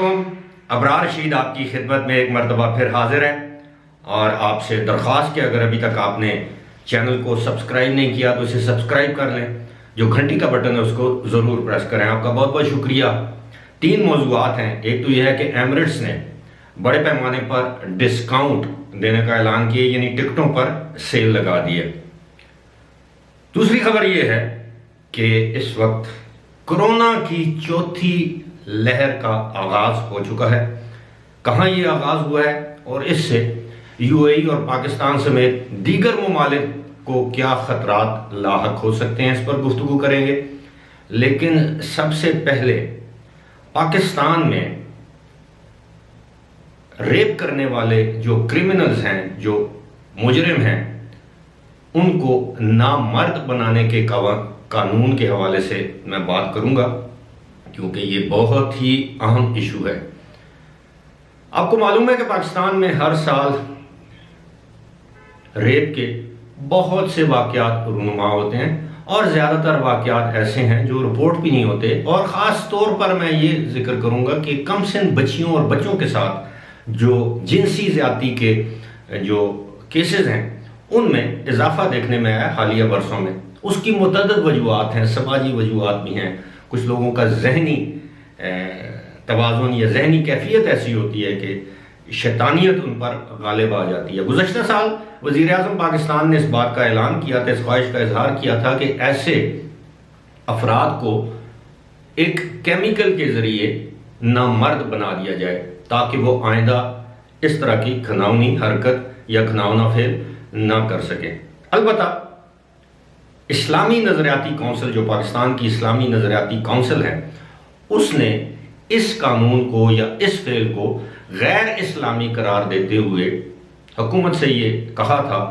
अस्सलामुअलैकुम। अबरार रशीद आपकी खिदमत में एक मरतबा फिर हाजिर है और आपसे दरख्वास्त कि अगर अभी तक आपने चैनल को सब्सक्राइब नहीं किया तो इसे सब्सक्राइब कर लें। जो घंटी का बटन है उसको ज़रूर प्रेस करें। आपका बहुत बहुत शुक्रिया। 3 मौज़ूआत हैं। एक तो यह है कि एमिरेट्स ने बड़े पैमाने पर डिस्काउंट देने का ऐलान किया, यानी टिकटों पर सेल लगा दी है। दूसरी खबर यह है कि इस वक्त कोरोना की चौथी लहर का आगाज हो चुका है। कहाँ ये आगाज हुआ है और इससे यूएई और पाकिस्तान समेत दीगर ममालिक को क्या खतरात लाहक हो सकते हैं, इस पर गुफ्तगू करेंगे। लेकिन सबसे पहले पाकिस्तान में रेप करने वाले जो क्रिमिनल्स हैं, जो मुजरिम हैं, उनको नामर्द बनाने के कानून के हवाले से मैं बात करूंगा, क्योंकि ये बहुत ही अहम इशू है। आपको मालूम है कि पाकिस्तान में हर साल रेप के बहुत से वाकयात रूनुमा होते हैं और ज़्यादातर वाकयात ऐसे हैं जो रिपोर्ट भी नहीं होते। और ख़ास तौर पर मैं ये जिक्र करूंगा कि कम सिन बच्चियों और बच्चों के साथ जो जिनसी ज़्यादती के जो केसेस हैं उनमें इजाफा देखने में आया हालिया बरसों में। उसकी मुतअद्दिद वजूहात हैं, समाजी वजूहात भी हैं। कुछ लोगों का जहनी तवाज़ुन या जहनी कैफियत ऐसी होती है कि शैतानियत उन पर गालिब आ जाती है। गुज़श्ता साल वज़ीर आज़म पाकिस्तान ने इस बात का ऐलान किया था, इस ख्वाहिश का इजहार किया था कि ऐसे अफराद को एक केमिकल के ज़रिए नामर्द बना दिया जाए ताकि वो आइंदा इस तरह की घिनौनी हरकत या घिनौना फेल ना कर सके। अलबत्ता इस्लामी नज़रियाती काउंसिल, जो पाकिस्तान की इस्लामी नज़रियाती काउंसिल है, उसने इस कानून को या इस फेल को गैर इस्लामी करार देते हुए हुकूमत से ये कहा था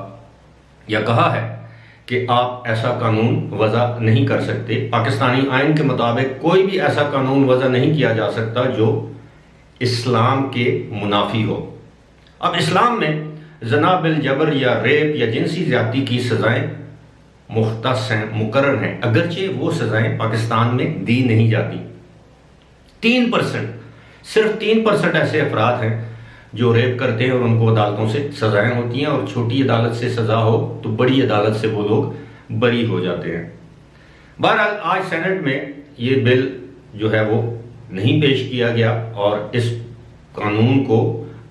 या कहा है कि आप ऐसा कानून वज़ा नहीं कर सकते। पाकिस्तानी आइन के मुताबिक कोई भी ऐसा कानून वज़ा नहीं किया जा सकता जो इस्लाम के मुनाफी हो। अब इस्लाम में जना बिल जबर या रेप या जिनसी ज़्यादती की सज़ाएं मुख्तस हैं, मुकर्रर हैं, अगरचे वो सज़ाएं पाकिस्तान में दी नहीं जाती। 3%, सिर्फ 3% ऐसे अफराद हैं जो रेप करते हैं और उनको अदालतों से सज़ाएं होती हैं, और छोटी अदालत से सज़ा हो तो बड़ी अदालत से वो लोग बरी हो जाते हैं। बहरहाल आज सेनेट में ये बिल जो है वो नहीं पेश किया गया और इस कानून को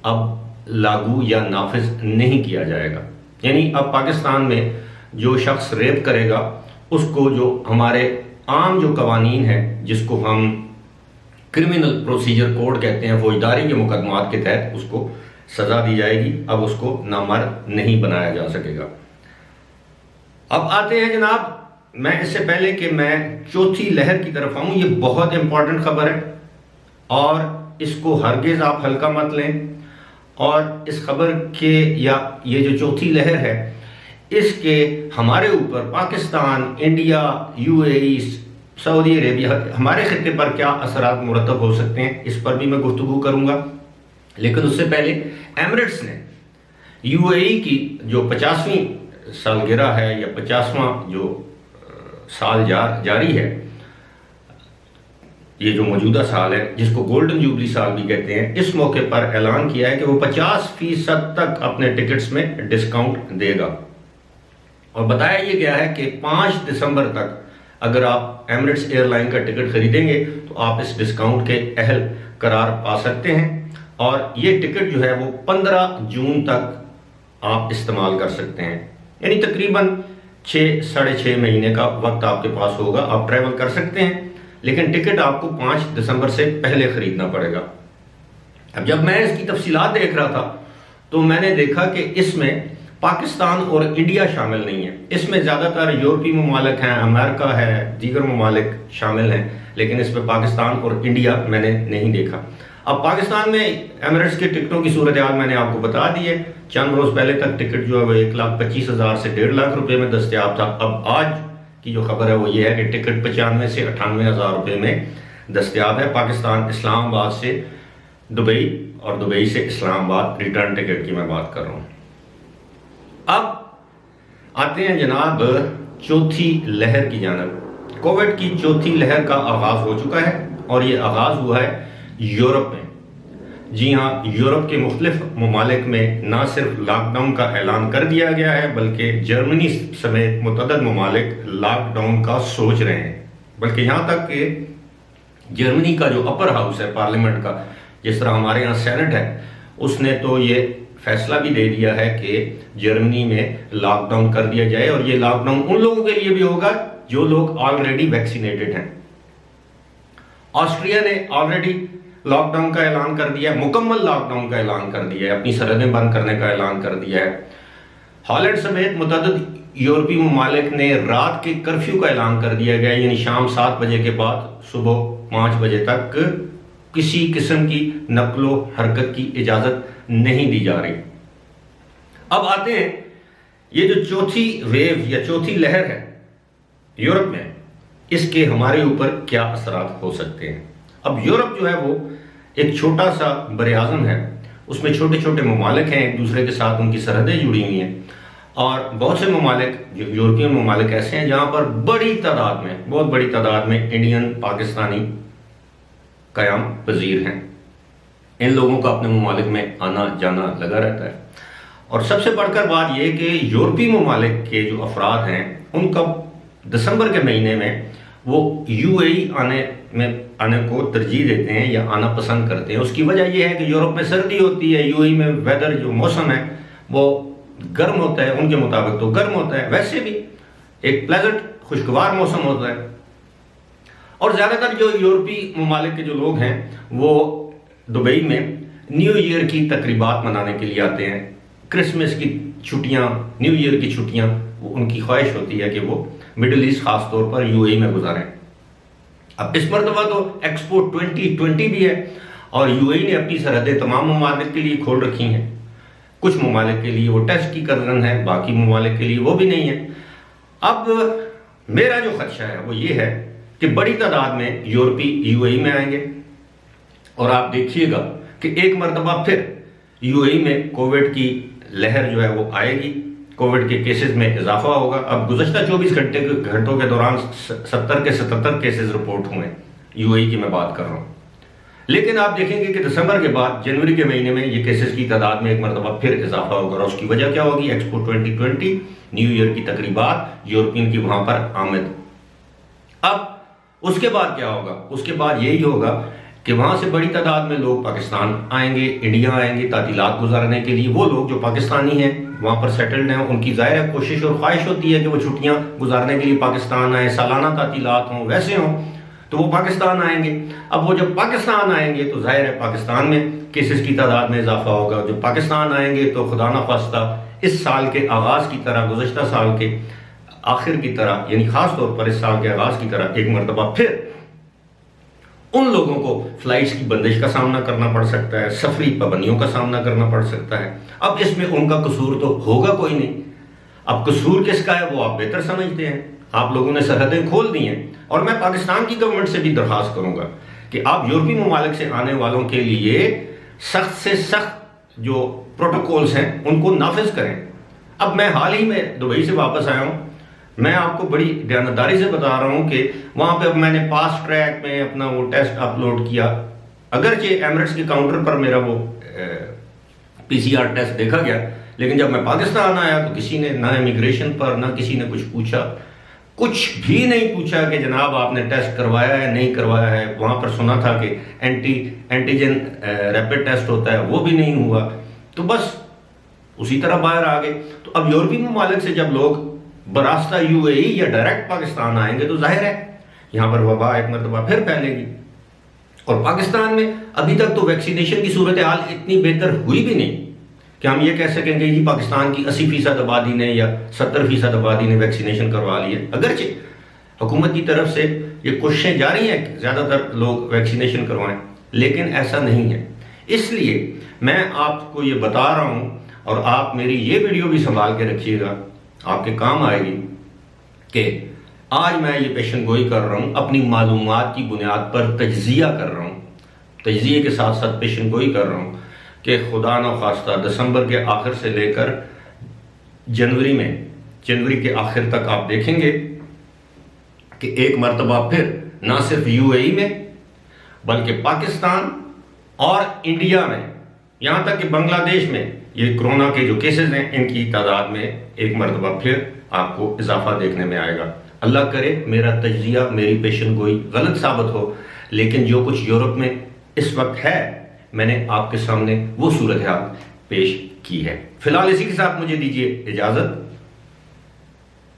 अब लागू या नाफिज नहीं किया जाएगा। यानी अब पाकिस्तान में जो शख्स रेप करेगा उसको जो हमारे आम जो कवानीन है, जिसको हम क्रिमिनल प्रोसीजर कोड कहते हैं, फौजदारी के मुकदमात के तहत उसको सजा दी जाएगी। अब उसको नामर्द नहीं बनाया जा सकेगा। अब आते हैं जनाब, मैं इससे पहले कि मैं चौथी लहर की तरफ आऊं, ये बहुत इंपॉर्टेंट खबर है और इसको हरगिज आप हल्का मत लें। और इस खबर के या ये जो चौथी लहर है इसके हमारे ऊपर Pakistan, India, UAE, Saudi Arabia, हमारे खित्ते पर क्या असरात मुरतब हो सकते हैं, इस पर भी मैं गुफ्तगू करूंगा। लेकिन उससे पहले एमिरेट्स ने यूएई की जो 50वीं सालगिरह है या 50वां जो साल जारी है, ये जो मौजूदा साल है जिसको गोल्डन जुबली साल भी कहते हैं, इस मौके पर ऐलान किया है कि वो 50% तक अपने टिकट्स में डिस्काउंट देगा। और बताया ये गया है कि 5 दिसंबर तक अगर आप एमिरेट्स एयरलाइन का टिकट खरीदेंगे तो आप इस डिस्काउंट के अहल करार पा सकते हैं। और ये टिकट जो है वो 15 जून तक आप इस्तेमाल कर सकते हैं, यानी तकरीबन 6-6.5 महीने का वक्त आपके पास होगा। आप ट्रैवल कर सकते हैं, लेकिन टिकट आपको 5 दिसंबर से पहले खरीदना पड़ेगा। अब जब मैं इसकी तफसीलात देख रहा था तो मैंने देखा कि इसमें पाकिस्तान और इंडिया शामिल नहीं है। इसमें ज़्यादातर यूरोपीय ममालिक हैं, अमेरिका है, दीगर ममालिक शामिल हैं, लेकिन इसमें पाकिस्तान और इंडिया मैंने नहीं देखा। अब पाकिस्तान में एमिरेट्स के टिकटों की सूरत हाल मैंने आपको बता दी है। चंद रोज़ पहले तक टिकट जो है वो 1,25,000 से 1.5 लाख रुपए में दस्तियाब था। अब आज की जो खबर है वो ये है कि टिकट 95 से 98,000 रुपये में दस्तियाब है। पाकिस्तान इस्लामाबाद से दुबई और दुबई से इस्लामाबाद रिटर्न टिकट की मैं बात कर रहा हूँ। अब आते हैं जनाब चौथी लहर की जानब। कोविड की चौथी लहर का आगाज हो चुका है और ये आगाज हुआ है यूरोप में। जी हाँ, यूरोप के मुख्तलिफ ममालिक में ना सिर्फ लॉकडाउन का ऐलान कर दिया गया है, बल्कि जर्मनी समेत मुतअद्दिद ममालिक लॉकडाउन का सोच रहे हैं। बल्कि यहाँ तक कि जर्मनी का जो अपर हाउस है पार्लियामेंट का, जिस तरह हमारे यहाँ सेनेट है, उसने तो ये फैसला भी दे दिया है कि जर्मनी में लॉकडाउन कर दिया जाए, और ये लॉकडाउन उन लोगों के लिए भी होगा जो लोग ऑलरेडी वैक्सीनेटेड हैं। ऑस्ट्रिया ने ऑलरेडी लॉकडाउन का ऐलान कर दिया है, मुकम्मल लॉकडाउन का ऐलान कर दिया है, अपनी सरहदें बंद करने का ऐलान कर दिया है। हॉलैंड समेत मुतअद्दिद यूरोपीय ममालिक ने रात के कर्फ्यू का ऐलान कर दिया गया, यानी शाम 7 बजे के बाद सुबह 5 बजे तक किसी किस्म की नकलो हरकत की इजाजत नहीं दी जा रही। अब आते हैं, ये जो चौथी वेव या चौथी लहर है यूरोप में, इसके हमारे ऊपर क्या असरात हो सकते हैं। अब यूरोप जो है वो एक छोटा सा बरआज़म है, उसमें छोटे छोटे ममालिक हैं, एक दूसरे के साथ उनकी सरहदें जुड़ी हुई हैं, और बहुत से ममालिक जो यूरोपियन ममालिक ऐसे हैं जहाँ पर बड़ी तादाद में, बहुत बड़ी तादाद में इंडियन पाकिस्तानी क़याम पज़ीर हैं। इन लोगों का अपने ममालिक में आना जाना लगा रहता है। और सबसे बढ़कर बात यह कि यूरोपीय ममालिक के जो अफराद हैं उनका दिसंबर के महीने में वो यूएई आने को तरजीह देते हैं या आना पसंद करते हैं। उसकी वजह यह है कि यूरोप में सर्दी होती है, यूएई में वेदर जो मौसम है वो गर्म होता है, उनके मुताबिक तो गर्म होता है, वैसे भी एक प्लेजेंट खुशगवार मौसम होता है। और ज़्यादातर जो यूरोपीय ममालिक के जो लोग हैं वो दुबई में न्यू ईयर की तकरीबात मनाने के लिए आते हैं। क्रिसमस की छुट्टियाँ, न्यू ईयर की छुट्टियाँ, उनकी ख्वाहिश होती है कि वो मिडिल ईस्ट खास तौर पर यूएई में गुजारें। अब इस मरतबा तो एक्सपो 2020 भी है, और यूएई ने अपनी सरहदें तमाम ममालिक के लिए खोल रखी हैं। कुछ ममालिक के लिए वो टेस्ट की कर रन है, बाकी ममालिक के लिए वो भी नहीं है। अब मेरा जो खदशा है वो ये है कि बड़ी तादाद में यूरोपीय यूएई में आएंगे, और आप देखिएगा कि एक मरतबा फिर यूएई में कोविड की लहर जो है वो आएगी, कोविड के केसेस में इजाफा होगा। अब गुज़श्ता 24 घंटों के दौरान 70 के 77 केसेस रिपोर्ट हुए, यूएई की मैं बात कर रहा हूँ। लेकिन आप देखेंगे कि दिसंबर के बाद जनवरी के महीने में ये केसेस की तादाद में एक मरतबा फिर इजाफा होगा, और उसकी वजह क्या होगी? एक्सपो 2020, न्यू ईयर की तकरीबात, यूरोपियन की वहां पर आमद। अब उसके बाद क्या होगा? उसके बाद यही होगा कि वहां से बड़ी तादाद में लोग पाकिस्तान आएंगे, इंडिया आएंगे तातीलात गुजारने के लिए। वो लोग जो पाकिस्तानी हैं, वहां पर सेटल्ड हैं, उनकी ज़ाहिर है कोशिश और ख्वाहिश होती है कि वो छुट्टियां गुजारने के लिए पाकिस्तान आए, सालाना तातीलात हों, वैसे हों, तो वो पाकिस्तान आएंगे। अब वो जब पाकिस्तान आएंगे तो जाहिर है पाकिस्तान में केसेस की तादाद में इजाफा होगा। जब पाकिस्तान आएंगे तो खुदा न खास्ता इस साल के आगाज़ की तरह, गुज़श्ता साल के आखिर की तरह, यानी खास तौर पर इस साल के आगाज़ की तरह एक मरतबा फिर उन लोगों को फ्लाइट्स की बंदिश का सामना करना पड़ सकता है, सफरी पाबंदियों का सामना करना पड़ सकता है। अब इसमें उनका कसूर तो होगा कोई नहीं। अब कसूर किसका है वो आप बेहतर समझते हैं। आप लोगों ने सरहदें खोल दी हैं, और मैं पाकिस्तान की गवर्नमेंट से भी दरख्वास्त करूंगा कि आप यूरोपीय ममालिक से आने वालों के लिए सख्त से सख्त जो प्रोटोकॉल्स हैं उनको नाफिज करें। अब मैं हाल ही में दुबई से वापस आया हूँ, मैं आपको बड़ी ध्यानदारी से बता रहा हूँ कि वहाँ पे मैंने फास्ट ट्रैक में अपना वो टेस्ट अपलोड किया। अगरचे एमिरेट्स के काउंटर पर मेरा वो पीसीआर टेस्ट देखा गया, लेकिन जब मैं पाकिस्तान आया तो किसी ने ना इमिग्रेशन पर ना किसी ने कुछ पूछा, कुछ भी नहीं पूछा कि जनाब आपने टेस्ट करवाया है नहीं करवाया है। वहाँ पर सुना था कि एंटीजन रैपिड टेस्ट होता है, वो भी नहीं हुआ, तो बस उसी तरह बाहर आ गए। तो अब यूरोपीय ममालिक से जब लोग बरास्ता यूएई या डायरेक्ट पाकिस्तान आएंगे तो जाहिर है यहाँ पर वबा एक मरतबा फिर फैलेगी। और पाकिस्तान में अभी तक तो वैक्सीनेशन की सूरत हाल इतनी बेहतर हुई भी नहीं कि हम ये कह सकेंगे कि पाकिस्तान की 80% आबादी ने या 70% आबादी ने वैक्सीनेशन करवा ली है। अगरचे हुकूमत की तरफ से ये कोशिशें जारी हैं कि ज़्यादातर लोग वैक्सीनेशन करवाएं, लेकिन ऐसा नहीं है। इसलिए मैं आपको ये बता रहा हूँ, और आप मेरी ये वीडियो भी संभाल के रखिएगा, आपके काम आएगी, कि आज मैं ये पेशन गोई कर रहा हूँ, अपनी मालूमात की बुनियाद पर तज्जिया कर रहा हूँ, तज्जिए के साथ साथ पेशन गोई कर रहा हूँ कि खुदा न खास्ता दिसंबर के आखिर से लेकर जनवरी के आखिर तक आप देखेंगे कि एक मरतबा फिर ना सिर्फ यूएई में बल्कि पाकिस्तान और इंडिया में, यहाँ तक कि बांग्लादेश में ये कोरोना के जो केसेस हैं इनकी तादाद में एक मरतबा फिर आपको इजाफा देखने में आएगा। अल्लाह करे मेरा तज्जिया, मेरी पेशन गोई गलत साबित हो, लेकिन जो कुछ यूरोप में इस वक्त है मैंने आपके सामने वो सूरत हाल पेश की है। फिलहाल इसी के साथ मुझे दीजिए इजाजत।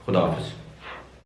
खुदा हाफिज।